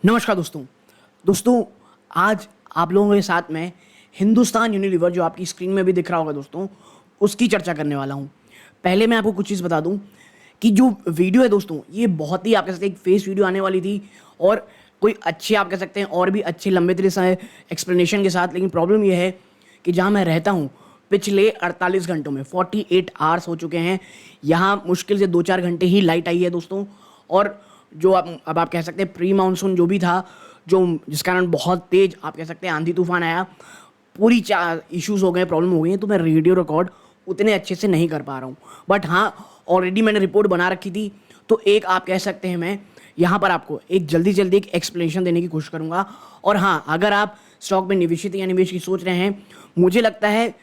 नमस्कार दोस्तों आज आप लोगों के साथ में हिंदुस्तान यूनिलीवर जो आपकी स्क्रीन में भी दिख रहा होगा दोस्तों, उसकी चर्चा करने वाला हूं। पहले मैं आपको कुछ चीज़ बता दूं कि जो वीडियो है दोस्तों, ये बहुत ही आप कह सकते हैं एक फेस वीडियो आने वाली थी और कोई अच्छे आप कह सकते हैं और भी अच्छे लंबे तरीके से एक्सप्लेनेशन के साथ। लेकिन प्रॉब्लम ये है कि जहाँ मैं रहता हूँ पिछले 48 घंटों में 48 आवर्स हो चुके हैं। यहाँ मुश्किल से 2-4 घंटे ही लाइट आई है दोस्तों। और जो अब आप कह सकते हैं प्री मानसून जो भी था, जो जिस कारण बहुत तेज आप कह सकते हैं आंधी तूफान आया, पूरी इश्यूज हो गए, प्रॉब्लम हो गई है, तो मैं रेडियो रिकॉर्ड उतने अच्छे से नहीं कर पा रहा हूँ। बट हाँ, ऑलरेडी मैंने रिपोर्ट बना रखी थी, तो एक आप कह सकते हैं मैं यहाँ पर आपको एक जल्दी एक एक्सप्लेनेशन देने की कोशिश करूँगा। और हाँ, अगर आप स्टॉक में निवेशित या निवेश की सोच रहे हैं, मुझे लगता है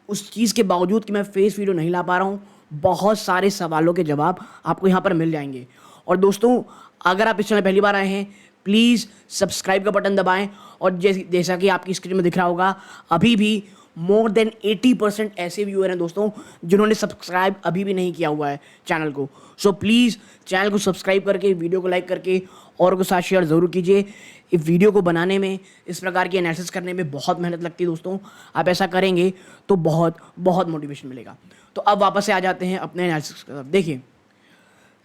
उस चीज़ के बावजूद कि मैं फेस वीडियो नहीं ला पा रहा हूँ, बहुत सारे सवालों के जवाब आपको यहाँ पर मिल जाएंगे। और दोस्तों, अगर आप इस चैनल पहली बार आए हैं, प्लीज़ सब्सक्राइब का बटन दबाएं। और जैसा कि आपकी स्क्रीन में दिख रहा होगा, अभी भी मोर देन 80% ऐसे व्यूअर हैं दोस्तों जिन्होंने सब्सक्राइब अभी भी नहीं किया हुआ है चैनल को। सो प्लीज़ चैनल को सब्सक्राइब करके, वीडियो को लाइक करके और को साथ शेयर ज़रूर कीजिए। इस वीडियो को बनाने में, इस प्रकार की एनालिसिस करने में बहुत मेहनत लगती है दोस्तों। आप ऐसा करेंगे तो बहुत मोटिवेशन मिलेगा। तो अब वापस से आ जाते हैं अपने एनालिसिस की तरफ। देखिए,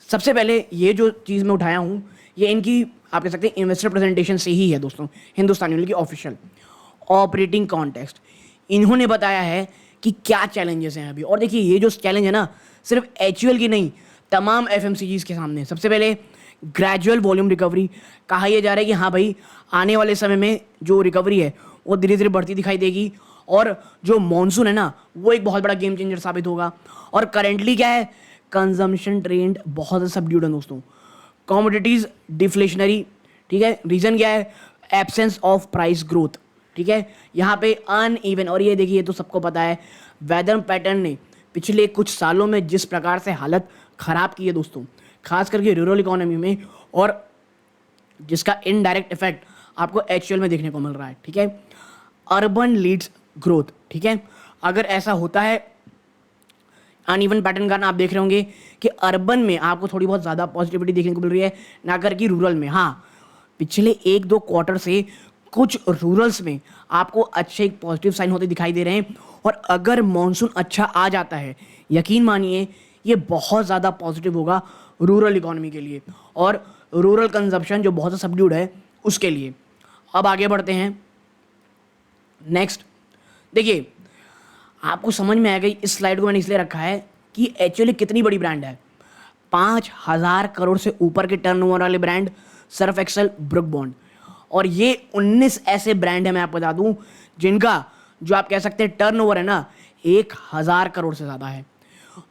सबसे पहले ये जो चीज़ मैं उठाया हूँ, ये इनकी आप कह सकते हैं इन्वेस्टर प्रेजेंटेशन से ही है दोस्तों, हिंदुस्तान यूनिलीवर की ऑफिशियल ऑपरेटिंग कॉन्टेक्स्ट। इन्होंने बताया है कि क्या चैलेंजेस हैं अभी। और देखिए, ये जो चैलेंज है ना, सिर्फ एचयूएल की नहीं, तमाम एफएमसीजीज के सामने। सबसे पहले ग्रेजुअल वॉल्यूम रिकवरी। कहा यह जा रहा है कि हाँ भाई, आने वाले समय में जो रिकवरी है वो धीरे धीरे बढ़ती दिखाई देगी। और जो मानसून है ना, वो एक बहुत बड़ा गेम चेंजर साबित होगा। और करेंटली क्या है, कंजम्पशन ट्रेंड बहुत सबड्यूड है दोस्तों। कमोडिटीज डिफ्लेशनरी, ठीक है। रीजन क्या है, एब्सेंस ऑफ प्राइस ग्रोथ, ठीक है। यहाँ पे अनइवन, और ये देखिए, ये तो सबको पता है, वेदर पैटर्न ने पिछले कुछ सालों में जिस प्रकार से हालत खराब की है दोस्तों, खास करके रूरल इकोनॉमी में, और जिसका इनडायरेक्ट इफेक्ट आपको एक्चुअल में देखने को मिल रहा है, ठीक है। अर्बन लीड्स ग्रोथ, ठीक है। अगर ऐसा होता है, अनइवन पैटर्न का ना आप देख रहे होंगे कि अर्बन में आपको थोड़ी बहुत ज़्यादा पॉजिटिविटी देखने को मिल रही है, ना करके रूरल में। हाँ, पिछले 1-2 क्वार्टर से कुछ रूरल्स में आपको अच्छे एक पॉजिटिव साइन होते दिखाई दे रहे हैं। और अगर मॉनसून अच्छा आ जाता है, यकीन मानिए ये बहुत ज़्यादा पॉजिटिव होगा रूरल इकोनॉमी के लिए और रूरल कंजप्शन जो बहुत सबड्यूड है उसके लिए। अब आगे बढ़ते हैं। नेक्स्ट देखिए, आपको समझ में आएगा, इस स्लाइड को मैंने इसलिए रखा है कि एक्चुअली कितनी बड़ी ब्रांड है। 5,000 करोड़ से ऊपर के टर्नओवर वाले brand, Surf Excel, Brooke Bond. और ये 19 ऐसे ब्रांड है, मैं आपको बता दूं, जिनका जो आप कह सकते हैं टर्नओवर है ना, 1,000 करोड़ से ज़्यादा है।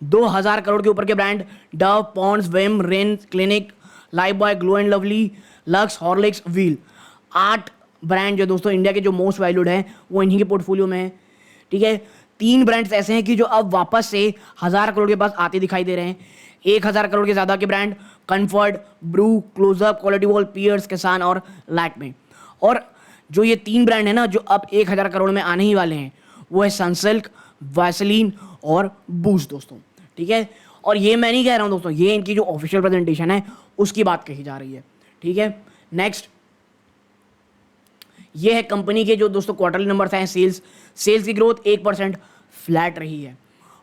2,000 करोड़ के ऊपर के ब्रांड, डव, पॉन्ड्स, वेम, rain, clinic, life boy, glow and lovely, lux, Horlicks, wheel. 8 brand जो दोस्तों इंडिया के जो मोस्ट वैल्यूड हैं वो इन्हीं के पोर्टफोलियो में है, ठीक है। 3 ब्रांड्स ऐसे हैं कि जो अब वापस से 1,000 करोड़ के पास आते दिखाई दे रहे हैं। 1,000 करोड़ के ज़्यादा के brand, Comfort, Bru, Closeup, Kwality Wall's, Pears, Kissan और लैक्मे। और जो ये 3 ब्रांड है ना, जो अब 1,000 करोड़ में आने ही वाले हैं, वो है सनसिल्क, वैसलीन और बूस्ट दोस्तों, ठीक है। और ये मैं नहीं कह रहा हूँ दोस्तों, ये इनकी जो ऑफिशियल प्रेजेंटेशन है उसकी बात कही जा रही है, ठीक है। नेक्स्ट, ये है कंपनी के जो दोस्तों क्वार्टरली नंबर्स हैं। सेल्स की ग्रोथ 1% फ्लैट रही है।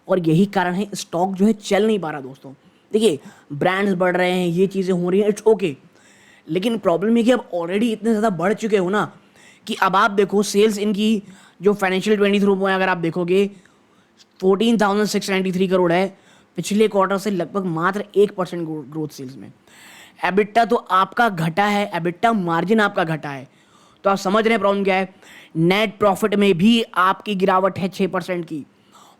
और यही कारण है स्टॉक जो है चल नहीं पा रहा दोस्तों। देखिए, ब्रांड्स बढ़ रहे हैं, ये चीज़ें हो रही हैं, इट्स ओके। लेकिन प्रॉब्लम है कि अब ऑलरेडी इतने ज़्यादा बढ़ चुके हो ना, कि अब आप देखो सेल्स इनकी जो फाइनेंशियल 23 में अगर आप देखोगे 14,693 करोड़ है, पिछले क्वार्टर से लगभग मात्र 1% ग्रोथ सेल्स में। एबिटा तो आपका घटा है, एबिटा मार्जिन आपका घटा है। तो आप समझ रहे हैं प्रॉब्लम क्या है। नेट प्रॉफिट में भी आपकी गिरावट है 6% की।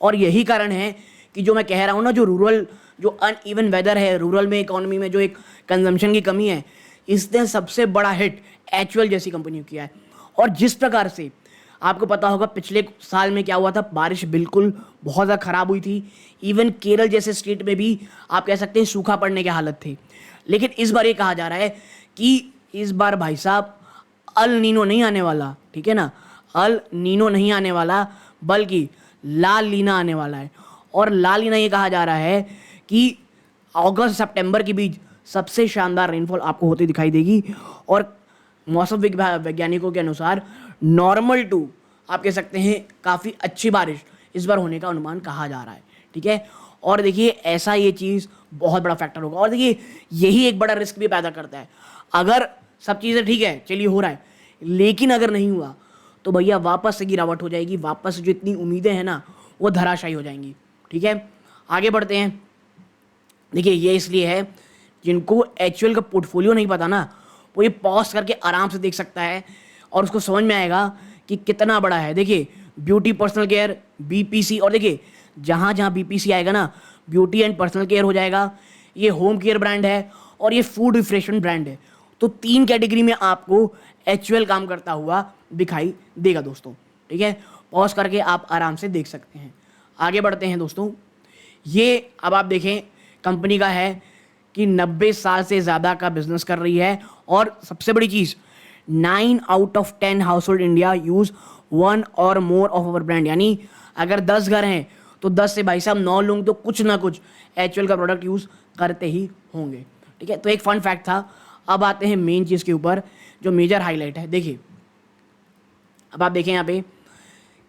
और यही कारण है कि जो मैं कह रहा हूँ ना, जो रूरल, जो अनइवन वेदर है, रूरल में इकोनॉमी में जो एक कंजम्पशन की कमी है, इसने सबसे बड़ा हिट एचयूएल जैसी कंपनी को किया है। और जिस प्रकार से आपको पता होगा पिछले साल में क्या हुआ था, बारिश बिल्कुल बहुत ज़्यादा खराब हुई थी। इवन केरल जैसे स्टेट में भी आप कह सकते हैं सूखा पड़ने की हालत थी। लेकिन इस बार ये कहा जा रहा है कि इस बार भाई साहब अल नीनो नहीं आने वाला, ठीक है ना, अल नीनो नहीं आने वाला, बल्कि लाल लीना आने वाला है। और लाल लीना ये कहा जा रहा है कि अगस्त सितंबर के बीच सबसे शानदार रेनफॉल आपको होती दिखाई देगी। और मौसम वैज्ञानिकों के अनुसार नॉर्मल टू आप कह सकते हैं काफ़ी अच्छी बारिश इस बार होने का अनुमान कहा जा रहा है, ठीक है। और देखिए ऐसा ये चीज़ बहुत बड़ा फैक्टर होगा, और देखिए यही एक बड़ा रिस्क भी पैदा करता है। अगर सब चीज़ें ठीक है, चलिए हो रहा है, लेकिन अगर नहीं हुआ तो भैया वापस से गिरावट हो जाएगी, वापस जो इतनी उम्मीदें हैं ना वो धराशायी हो जाएंगी, ठीक है। आगे बढ़ते हैं। देखिए ये इसलिए है, जिनको एचयूएल का पोर्टफोलियो नहीं पता ना, वो ये पॉज करके आराम से देख सकता है और उसको समझ में आएगा कि कितना बड़ा है। देखिए ब्यूटी, पर्सनल केयर, बीपीसी, और देखिए जहाँ जहाँ बीपीसी आएगा ना, ब्यूटी एंड पर्सनल केयर हो जाएगा, ये होम केयर ब्रांड है और ये फूड रिफ्रेशमेंट ब्रांड है। तो 3 कैटेगरी में आपको एचयूएल काम करता हुआ दिखाई देगा दोस्तों, ठीक है। पॉज करके आप आराम से देख सकते हैं। आगे बढ़ते हैं दोस्तों। ये अब आप देखें कंपनी का है कि 90 साल से ज़्यादा का बिजनेस कर रही है, और सबसे बड़ी चीज़ 9 out of 10 house hold India use 1 और मोर ऑफ अवर ब्रांड, यानी अगर 10 घर हैं तो 10 से भाई साहब 9 लोग तो कुछ ना कुछ एचयूएल का प्रोडक्ट यूज़ करते ही होंगे, ठीक है। तो एक फन फैक्ट था। अब आते हैं मेन चीज़ के ऊपर जो मेजर हाईलाइट है। देखिए अब आप देखें यहाँ पे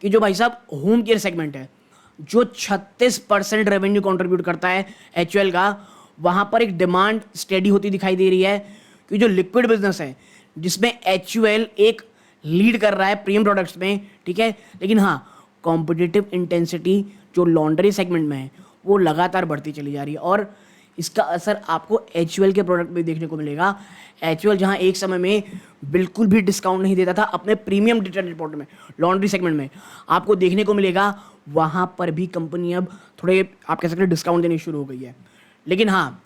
कि जो भाई साहब होम केयर सेगमेंट है, जो 36% रेवेन्यू कंट्रीब्यूट करता है एचयूएल का, वहाँ पर एक डिमांड स्टेडी होती दिखाई दे रही है। कि जो लिक्विड बिजनेस है जिसमें एचयूएल एक लीड कर रहा है प्रीमियम प्रोडक्ट्स में, ठीक है, लेकिन हाँ कॉम्पिटिटिव इंटेंसिटी जो लॉन्ड्री सेगमेंट में है वो लगातार बढ़ती चली जा रही है, और इसका असर आपको एचयूएल के प्रोडक्ट में देखने को मिलेगा। एचयूएल जहां एक समय में बिल्कुल भी डिस्काउंट नहीं देता था अपने प्रीमियम डिटर्जेंट प्रोडक्ट में, लॉन्ड्री सेगमेंट में, आपको देखने को मिलेगा वहां पर भी कंपनी अब थोड़े आप कह सकते हैं डिस्काउंट देनी शुरू हो गई है। लेकिन हाँ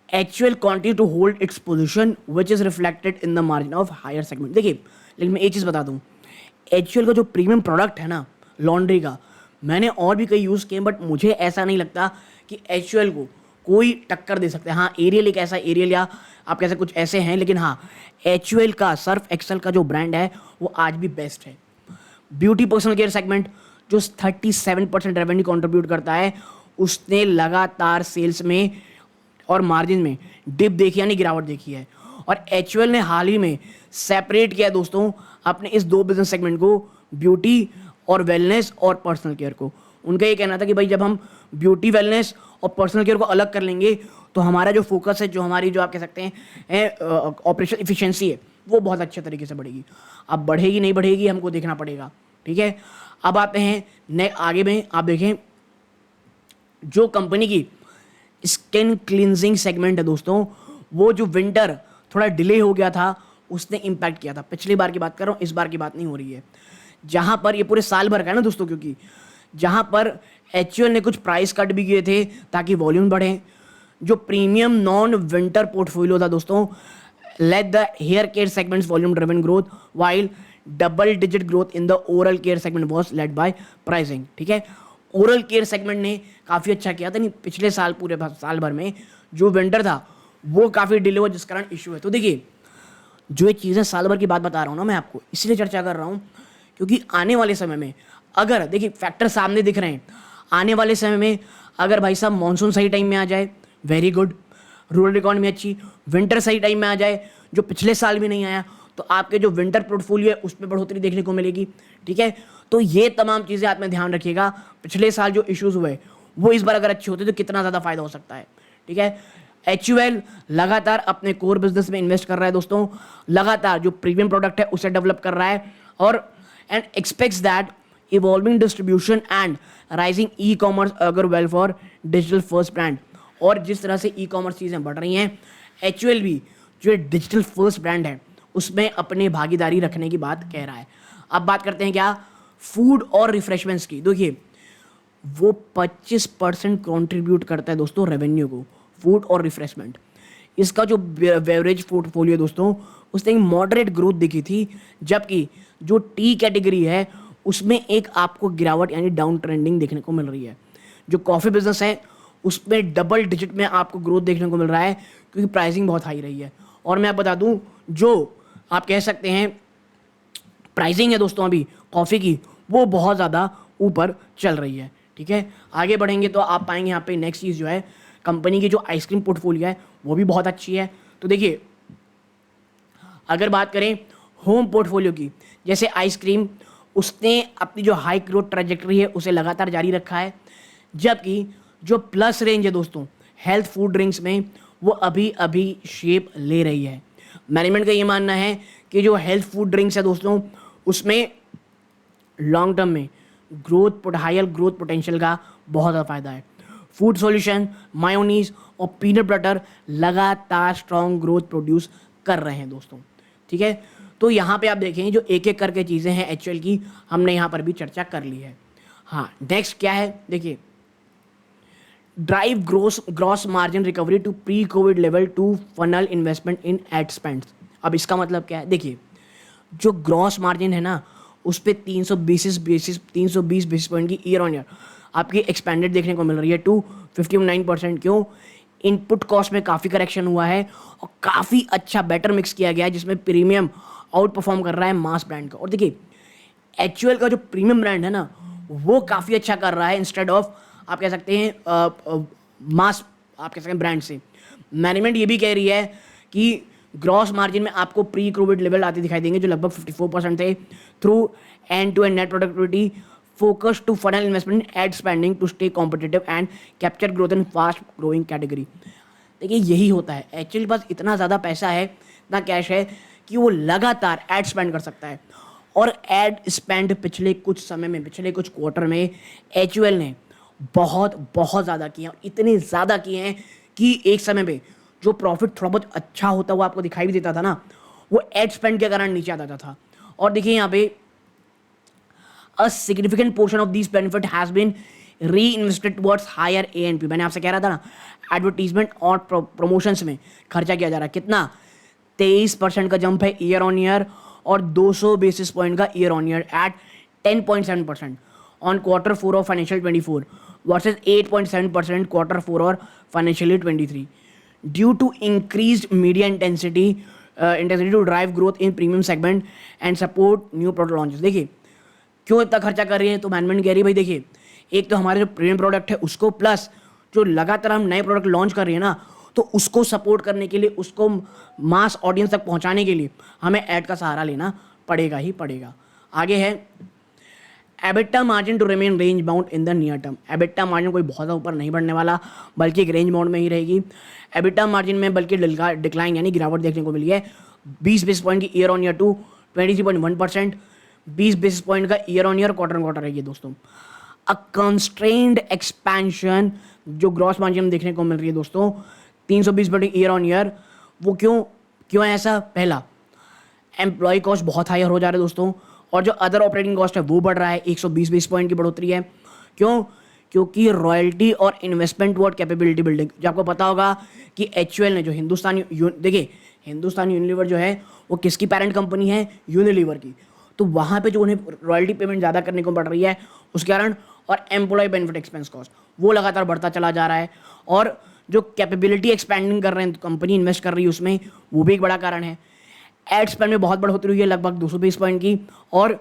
HUL continue to hold its position which is reflected in the margin of higher segment. देखिए लेकिन मैं एक चीज़ बता दूं, एचयूएल का जो प्रीमियम प्रोडक्ट है ना लॉन्ड्री का, मैंने और भी कई यूज़ किए, बट मुझे ऐसा नहीं लगता कि एचयूएल को कोई टक्कर दे सकता है। हाँ एरियल एक ऐसा, एरियल या आप कैसे कुछ ऐसे हैं, लेकिन हाँ एचयूएल का सर्फ एक्सेल का जो ब्रांड है वो आज भी बेस्ट है। ब्यूटी पर्सनल केयर सेगमेंट जो 37% रेवेन्यू कंट्रीब्यूट करता है, उसने लगातार सेल्स में और मार्जिन में डिप देखी यानी गिरावट देखी है, और एचयूएल ने हाल ही में सेपरेट किया दोस्तों अपने इस 2 बिजनेस सेगमेंट को, ब्यूटी और वेलनेस और पर्सनल केयर को। उनका ये कहना था कि भाई जब हम ब्यूटी, वेलनेस और पर्सनल केयर को अलग कर लेंगे तो हमारा जो फोकस है, जो हमारी जो आप कह सकते हैं ऑपरेशन इफिशिएंसी है, वो बहुत अच्छे तरीके से बढ़ेगी। अब बढ़ेगी नहीं बढ़ेगी हमको देखना पड़ेगा, ठीक है। अब आते हैं आगे में, आप देखें जो कंपनी की स्किन क्लींजिंग सेगमेंट है दोस्तों, वो जो विंटर थोड़ा डिले हो गया था उसने इम्पैक्ट किया था। पिछली बार की बात कर रहा हूँ, इस बार की बात नहीं हो रही है। जहाँ पर ये पूरे साल भर का है ना दोस्तों, क्योंकि जहाँ पर एचयूएल ने कुछ प्राइस कट भी किए थे ताकि वॉल्यूम बढ़े। जो प्रीमियम नॉन विंटर पोर्टफोलियो था दोस्तों, let the hair care segments volume driven growth while double digit growth in the oral care segment was led by pricing, ठीक है। ओरल केयर सेगमेंट ने काफ़ी अच्छा किया था, नहीं पिछले साल पूरे साल भर में जो विंटर था वो काफ़ी डिले हुआ, जिस कारण इशू है। तो देखिए जो ये चीज़ें साल भर की बात बता रहा हूँ ना मैं आपको, इसलिए चर्चा कर रहा हूँ क्योंकि आने वाले समय में अगर देखिए फैक्टर सामने दिख रहे हैं, आने वाले समय में अगर भाई साहब मानसून सही टाइम में आ जाए वेरी गुड, रूरल इकॉनमी अच्छी, विंटर सही टाइम में आ जाए जो पिछले साल भी नहीं आया, तो आपके जो विंटर पोर्टफोलियो है उसमें बढ़ोतरी देखने को मिलेगी, ठीक है। तो ये तमाम चीज़ें आप में ध्यान रखिएगा। पिछले साल जो इश्यूज हुए वो इस बार अगर अच्छे होते तो कितना ज़्यादा फायदा हो सकता है, ठीक है। एचयूएल लगातार अपने कोर बिजनेस में इन्वेस्ट कर रहा है दोस्तों, लगातार जो प्रीमियम प्रोडक्ट है उसे डेवलप कर रहा है, और and expects that evolving distribution and rising e commerce अगर well for digital first brand. और जिस तरह से ई कॉमर्स चीज़ें बढ़ रही हैं, एचयूएल भी जो डिजिटल फर्स्ट ब्रांड है उसमें अपनी भागीदारी रखने की बात कह रहा है। अब बात करते हैं क्या फूड और रिफ्रेशमेंट्स की। देखिए वो 25% कॉन्ट्रीब्यूट करता है दोस्तों रेवेन्यू को, फूड और रिफ्रेशमेंट। इसका जो बेवरेज पोर्टफोलियो दोस्तों उसने एक मॉडरेट ग्रोथ दिखी थी, जबकि जो टी कैटेगरी है उसमें एक आपको गिरावट यानी डाउन ट्रेंडिंग देखने को मिल रही है। जो कॉफ़ी बिजनेस है उसमें डबल डिजिट में आपको ग्रोथ देखने को मिल रहा है क्योंकि प्राइसिंग बहुत हाई रही है। और मैं आप बता दूं जो आप कह सकते हैं प्राइसिंग है दोस्तों अभी कॉफ़ी की वो बहुत ज़्यादा ऊपर चल रही है, ठीक है। आगे बढ़ेंगे तो आप पाएंगे यहाँ पे नेक्स्ट चीज़ जो है कंपनी की जो आइसक्रीम पोर्टफोलियो है वो भी बहुत अच्छी है। तो देखिए अगर बात करें होम पोर्टफोलियो की, जैसे आइसक्रीम, उसने अपनी जो हाई ग्रोथ ट्रैजेक्टरी है उसे लगातार जारी रखा है, जबकि जो प्लस रेंज है दोस्तों हेल्थ फूड ड्रिंक्स में, वो अभी अभी शेप ले रही है। मैनेजमेंट का ये मानना है कि जो हेल्थ फूड ड्रिंक्स है दोस्तों, उसमें लॉन्ग टर्म में हायर ग्रोथ पोटेंशियल का बहुत ज़्यादा फायदा है। फूड सॉल्यूशन, मायोनीज और पीनट बटर लगातार स्ट्रॉन्ग ग्रोथ प्रोड्यूस कर रहे हैं दोस्तों। ठीक है, तो यहाँ पे आप देखें जो एक एक करके चीज़ें हैं एचयूएल की, हमने यहाँ पर भी चर्चा कर ली है। हाँ, नेक्स्ट क्या है, देखिए, drive gross margin recovery to pre covid level to funnel investment in ad spend. अब इसका मतलब क्या है, देखिए, जो ग्रॉस मार्जिन है ना, उस पर 320 बेसिस पॉइंट की ईयर ऑन ईयर आपकी एक्सपेंडेड देखने को मिल रही है टू 59%। क्यों? इनपुट कॉस्ट में काफ़ी करेक्शन हुआ है और काफ़ी अच्छा बेटर मिक्स किया गया है, जिसमें प्रीमियम आउट परफॉर्म कर रहा है मास ब्रांड का। और देखिए, एचयूएल का जो प्रीमियम ब्रांड है ना, वो काफ़ी अच्छा कर रहा है इंस्टेड ऑफ आप कह सकते हैं मास, आप कह सकते हैं ब्रांड से। मैनेजमेंट ये भी कह रही है कि ग्रॉस मार्जिन में आपको प्री कोविड लेवल आते दिखाई देंगे जो लगभग 54% थे, through end to end net productivity focus to funnel investment ad spending to stay competitive and capture growth in fast growing category. देखिए, यही होता है, एक्चुअली बस इतना ज़्यादा पैसा है, इतना कैश है कि वो लगातार एड स्पेंड कर सकता है। और एड स्पेंड पिछले कुछ समय में, पिछले कुछ क्वार्टर में एचयूएल ने बहुत बहुत ज़्यादा किए हैं, और इतने ज़्यादा किए हैं कि एक समय पे जो प्रॉफिट थोड़ा बहुत अच्छा होता हुआ आपको दिखाई भी देता था ना, वो एड स्पेंड के कारण नीचे आता था। और देखिए यहाँ पे a significant portion of these benefit has been reinvested towards higher A&P। मैंने आपसे कह रहा था ना, एडवर्टीजमेंट और प्रमोशंस में खर्चा किया जा रहा है। कितना? 23% का जंप है ईयर ऑन ईयर, और 200 बेसिस पॉइंट का year on year at 10.7% on quarter 4 of financial 24 versus 8.7% quarter 4 और financial 23, due to increased media intensity to drive growth in premium segment and support new product launches. देखिए, क्यों इतना खर्चा कर रही है, तो मैनेजमेंट कह रही है भाई देखिए, एक तो हमारे जो प्रीमियम प्रोडक्ट है उसको, प्लस जो लगातार हम नए प्रोडक्ट लॉन्च कर रहे हैं ना, तो उसको सपोर्ट करने के लिए, उसको मास ऑडियंस तक पहुंचाने के लिए हमें ऐड का सहारा लेना पड़ेगा ही पड़ेगा। आगे है EBITDA margin to remain range bound in the near term. EBITDA margin कोई बहुत ऊपर नहीं बढ़ने वाला, बल्कि एक रेंज बाउंड में ही रहेगी। एबिटा मार्जिन में बल्कि डिक्लाइन यानी गिरावट देखने को मिली है 20 बेसिस पॉइंट की year on year to 23.1%, 20 basis point का year on year quarter on quarter है ये दोस्तों। अ कंस्ट्रेन्ड एक्सपेंशन जो ग्रॉस मार्जिन देखने को मिल रही है दोस्तों 320 पॉइंट ईयर ऑन ईयर, वो क्यों है ऐसा? पहला, एम्प्लॉय कॉस्ट बहुत हायर हो जा रहा है दोस्तों, और जो अदर ऑपरेटिंग कॉस्ट है वो बढ़ रहा है, 120 बेसिस पॉइंट की बढ़ोतरी है। क्यों? क्योंकि रॉयल्टी और इन्वेस्टमेंट वर्ड कैपेबिलिटी बिल्डिंग, जो आपको पता होगा कि एचयूएल ने जो देखिए हिंदुस्तान यूनिलीवर जो है वो किसकी पेरेंट कंपनी है? यूनिलीवर की। तो वहाँ पे जो उन्हें रॉयल्टी पेमेंट ज़्यादा करने को पड़ रही है उसके कारण, और एम्प्लॉय बेनिफिट एक्सपेंस कॉस्ट वो लगातार बढ़ता चला जा रहा है, और जो कैपेबिलिटी एक्सपेंडिंग कर रहे हैं कंपनी इन्वेस्ट कर रही है उसमें, वो भी एक बड़ा कारण है। एड स्पेंड में बहुत बढ़ोतरी हुई है लगभग 200 बेस पॉइंट की, और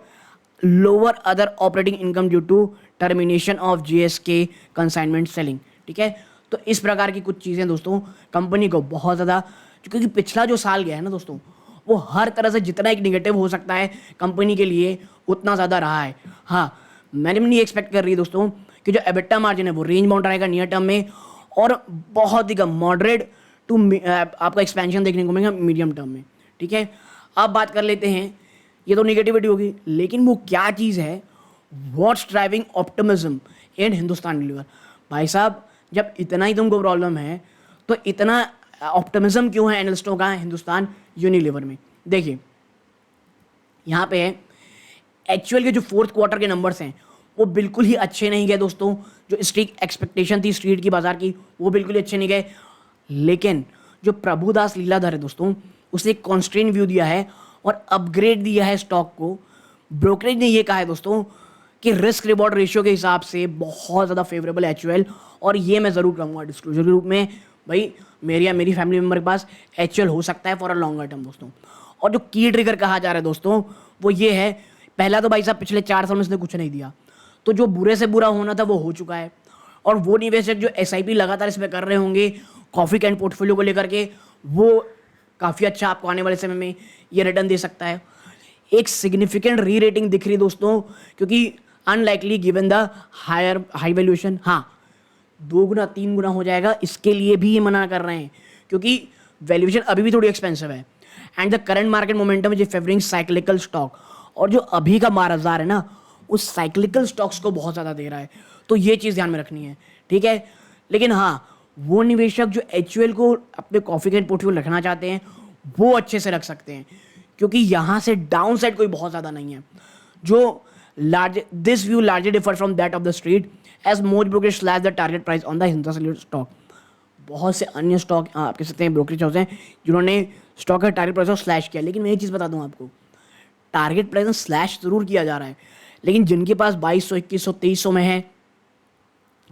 lower other operating income due to termination of GSK consignment selling. ठीक है, तो इस प्रकार की कुछ चीज़ें दोस्तों कंपनी को बहुत ज़्यादा, क्योंकि पिछला जो साल गया है ना दोस्तों, वो हर तरह से जितना एक निगेटिव हो सकता है कंपनी के लिए उतना ज़्यादा रहा है। हाँ, मैंने भी नहीं एक्सपेक्ट कर रही है दोस्तों कि जो एबिटा मार्जिन है वो रेंज बाउंड रहेगा नियर टर्म में, और बहुत ही कम मॉडरेट टू आपका एक्सपेंशन देखने को मिलेगा मीडियम टर्म में। ठीक है, अब बात कर लेते हैं, ये तो निगेटिविटी होगी, लेकिन वो क्या चीज़ है, व्हाट्स ड्राइविंग ऑप्टिमिज्म इन हिंदुस्तान यूनिलीवर। भाई साहब, जब इतना ही तुमको प्रॉब्लम है तो इतना ऑप्टिमिज्म क्यों है एनालिस्टों का हिंदुस्तान यूनिलीवर में? देखिए, यहाँ पे है एक्चुअल के जो फोर्थ क्वार्टर के नंबर्स हैं वो बिल्कुल ही अच्छे नहीं गए दोस्तों। जो स्ट्रीट एक्सपेक्टेशन थी स्ट्रीट की, बाजार की, वो बिल्कुल ही अच्छे नहीं गए। लेकिन जो प्रभुदास लीलाधर है दोस्तों, उसने एक कॉन्स्ट्रेंट व्यू दिया है और अपग्रेड दिया है स्टॉक को। ब्रोकरेज ने ये कहा है दोस्तों कि रिस्क रिवॉर्ड रेशियो के हिसाब से बहुत ज़्यादा फेवरेबल है एचयूएल, और ये मैं ज़रूर कहूँगा डिस्क्लोजर के रूप में, भाई मेरी या मेरी फैमिली मेम्बर के पास एचयूएल हो सकता है फॉर अ लॉन्गर टर्म दोस्तों। और जो की ट्रिगर कहा जा रहा है दोस्तों वो ये है, पहला तो भाई साहब पिछले 4 साल में इसने कुछ नहीं दिया, तो जो बुरे से बुरा होना था वो हो चुका है। और वो निवेशक जो एसआईपी लगातार इसमें कर रहे होंगे कॉफ़ी कैन पोर्टफोलियो को लेकर के, वो काफ़ी अच्छा आपको आने वाले समय में ये रिटर्न दे सकता है। एक सिग्निफिकेंट री रेटिंग दिख रही है दोस्तों, क्योंकि unlikely given the high valuation, हाँ 2 गुना 3 गुना हो जाएगा, इसके लिए भी ये मना कर रहे हैं क्योंकि वैल्यूएशन अभी भी थोड़ी एक्सपेंसिव है। And the current market momentum is favouring cyclical stock, और जो अभी का बाजार है ना उस साइक्लिकल स्टॉक्स को बहुत ज़्यादा दे रहा है, तो ये चीज़ ध्यान में रखनी है, ठीक है। लेकिन हाँ, वो निवेशक जो HUL को अपने कॉफी के पोर्टफोलियो रखना चाहते हैं वो अच्छे से रख सकते हैं, क्योंकि यहाँ से डाउन साइड कोई बहुत ज़्यादा नहीं है। जो this view largely differ from that of the street as most brokerage slash the target price on the Hindustan stock. बहुत से अन्य स्टॉक आप कह सकते हैं ब्रोकरेज हाउस हैं जिन्होंने स्टॉक का टारगेट प्राइस को स्लैश किया, लेकिन मैं ये चीज़ बता दूं आपको, टारगेट प्राइस में स्लैश जरूर किया जा रहा है, लेकिन जिनके पास 2200, 2100, 2300 में है,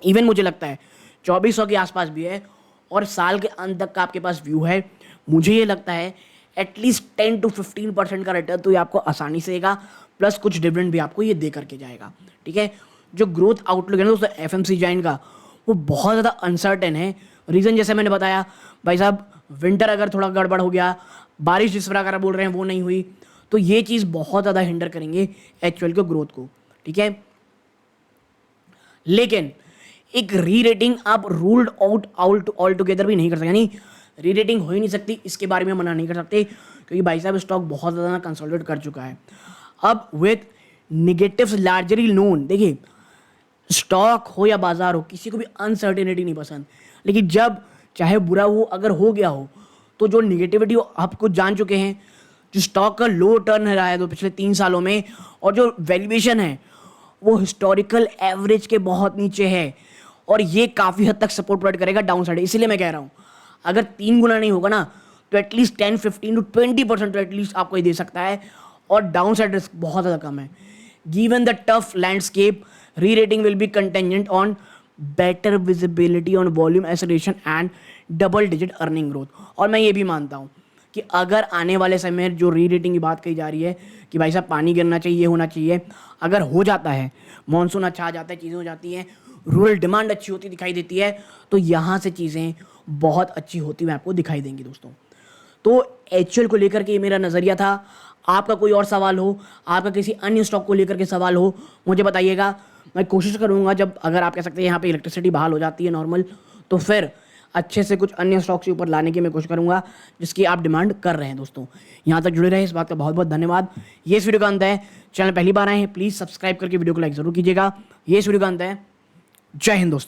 इवन मुझे लगता है 2400 के आसपास भी है, और साल के अंत तक का आपके पास व्यू है, मुझे ये लगता है एटलीस्ट 10 to 15% का रिटर्न तो ये आपको आसानी से देगा, प्लस कुछ डिविडेंड भी आपको ये दे करके जाएगा, ठीक है। जो ग्रोथ आउटलुक है ना दोस्तों FMC जाइन का, वो बहुत ज़्यादा अनसर्टेन है। रीज़न जैसे मैंने बताया भाई साहब, विंटर अगर थोड़ा गड़बड़ हो गया, बारिश जिस प्रकार बोल रहे हैं वो नहीं हुई, तो ये चीज़ बहुत ज़्यादा हिंडर करेंगे HUL के ग्रोथ को, ठीक है। लेकिन एक री रेटिंग आप रूल्ड आउट ऑल टुगेदर भी नहीं कर सकते, यानी री रेटिंग हो ही नहीं सकती, इसके बारे में मना नहीं कर सकते, क्योंकि भाई साहब स्टॉक बहुत ज़्यादा कंसोलिडेट कर चुका है। अब विथ निगेटिव्स लार्जली नोन, देखिए स्टॉक हो या बाजार हो, किसी को भी अनसर्टेनिटी नहीं पसंद, लेकिन जब चाहे बुरा हो अगर हो गया हो, तो जो निगेटिविटी आपको जान चुके हैं, जो स्टॉक का लो टर्न रहा है तो पिछले 3 सालों में, और जो वैल्यूएशन है वो हिस्टोरिकल एवरेज के बहुत नीचे है, और ये काफ़ी हद तक सपोर्ट प्रोवाइड करेगा डाउन साइड। इसीलिए मैं कह रहा हूँ अगर 3 गुना नहीं होगा ना तो एटलीस्ट 10, 15 to 20% तो एटलीस्ट आपको ये दे सकता है, और डाउन साइड रिस्क बहुत ज़्यादा कम है। गिवन द टफ लैंडस्केप, री rating will be contingent on better visibility on volume oscillation and double digit earning growth. और मैं ये भी मानता हूँ कि अगर आने वाले समय में जो री रेटिंग की बात कही जा रही है कि भाई साहब पानी गिरना चाहिए, ये होना चाहिए, अगर हो जाता है, मानसून अच्छा आ जाता है, चीज़ें हो जाती हैं, रूरल डिमांड अच्छी होती दिखाई देती है, तो यहाँ से चीज़ें बहुत अच्छी होती हुई आपको दिखाई देंगी दोस्तों। तो HUL को लेकर के ये मेरा नज़रिया था। आपका कोई और सवाल हो, आपका किसी अन्य स्टॉक को लेकर के सवाल हो, मुझे बताइएगा। मैं कोशिश करूँगा जब अगर आप कह सकते हैं यहाँ पे इलेक्ट्रिसिटी बहाल हो जाती है नॉर्मल, तो फिर अच्छे से कुछ अन्य स्टॉक के ऊपर लाने की मैं कोशिश करूँगा जिसकी आप डिमांड कर रहे हैं दोस्तों। यहाँ तक जुड़े रहे, इस बात का बहुत बहुत धन्यवाद। ये इस वीडियो का अंत है। चैनल पहली बार आए हैं प्लीज़ सब्सक्राइब करके वीडियो को लाइक ज़रूर कीजिएगा। ये इस वीडियो का अंत है। जय हिंद दोस्तों।